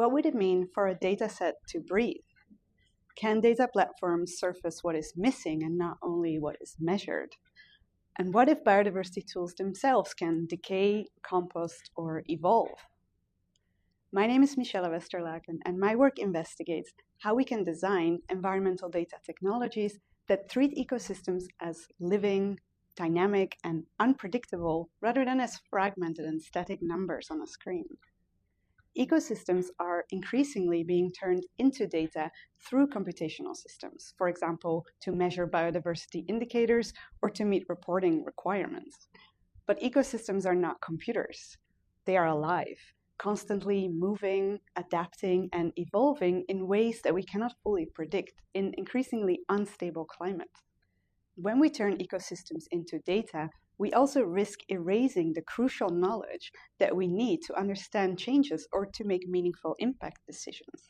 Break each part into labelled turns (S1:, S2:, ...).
S1: What would it mean for a dataset to breathe? Can data platforms surface what is missing and not only what is measured? And what if biodiversity tools themselves can decay, compost, or evolve? My name is Michelle Westerlaken, and my work investigates how we can design environmental data technologies that treat ecosystems as living, dynamic, and unpredictable, rather than as fragmented and static numbers on a screen. Ecosystems are increasingly being turned into data through computational systems, for example, to measure biodiversity indicators or to meet reporting requirements. But ecosystems are not computers. They are alive, constantly moving, adapting, and evolving in ways that we cannot fully predict in increasingly unstable climates. When we turn ecosystems into data, we also risk erasing the crucial knowledge that we need to understand changes or to make meaningful impact decisions.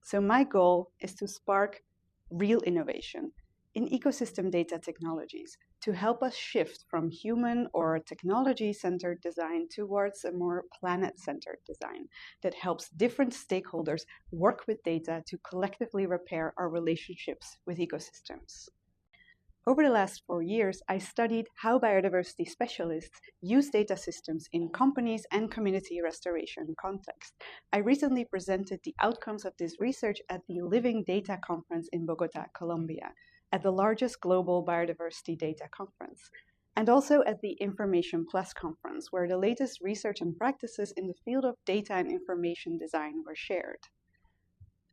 S1: So my goal is to spark real innovation in ecosystem data technologies to help us shift from human or technology-centered design towards a more planet-centered design that helps different stakeholders work with data to collectively repair our relationships with ecosystems. Over the last 4 years, I studied how biodiversity specialists use data systems in companies and community restoration context. I recently presented the outcomes of this research at the Living Data Conference in Bogota, Colombia, at the largest global biodiversity data conference, and also at the Information Plus conference, where the latest research and practices in the field of data and information design were shared.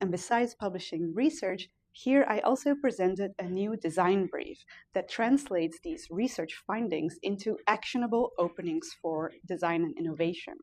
S1: And besides publishing research, here I also presented a new design brief that translates these research findings into actionable openings for design and innovation.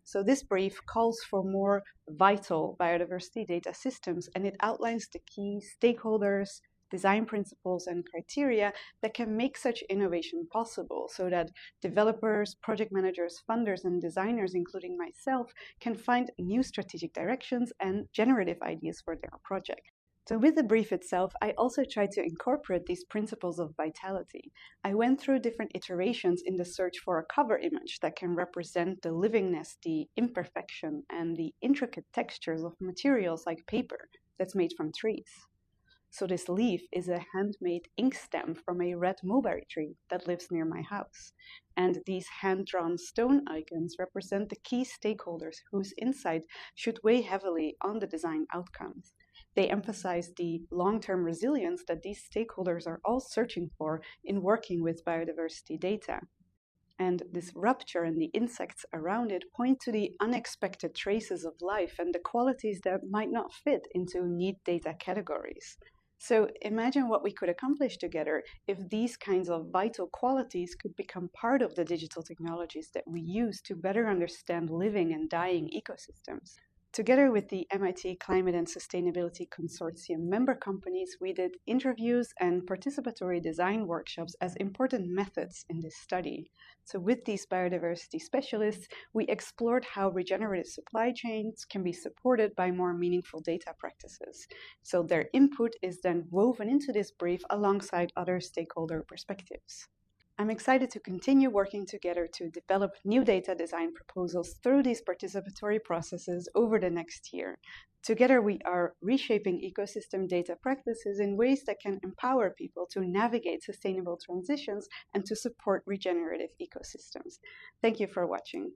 S1: So this brief calls for more vital biodiversity data systems, and it outlines the key stakeholders, design principles, and criteria that can make such innovation possible so that developers, project managers, funders, and designers, including myself, can find new strategic directions and generative ideas for their project. So with the brief itself, I also tried to incorporate these principles of vitality. I went through different iterations in the search for a cover image that can represent the livingness, the imperfection, and the intricate textures of materials like paper that's made from trees. So this leaf is a handmade ink stem from a red mulberry tree that lives near my house. And these hand-drawn stone icons represent the key stakeholders whose insight should weigh heavily on the design outcomes. They emphasize the long-term resilience that these stakeholders are all searching for in working with biodiversity data. And this rupture and the insects around it point to the unexpected traces of life and the qualities that might not fit into neat data categories. So imagine what we could accomplish together if these kinds of vital qualities could become part of the digital technologies that we use to better understand living and dying ecosystems. Together with the MIT Climate and Sustainability Consortium member companies, we did interviews and participatory design workshops as important methods in this study. So with these biodiversity specialists, we explored how regenerative supply chains can be supported by more meaningful data practices. So their input is then woven into this brief alongside other stakeholder perspectives. I'm excited to continue working together to develop new data design proposals through these participatory processes over the next year. Together, we are reshaping ecosystem data practices in ways that can empower people to navigate sustainable transitions and to support regenerative ecosystems. Thank you for watching.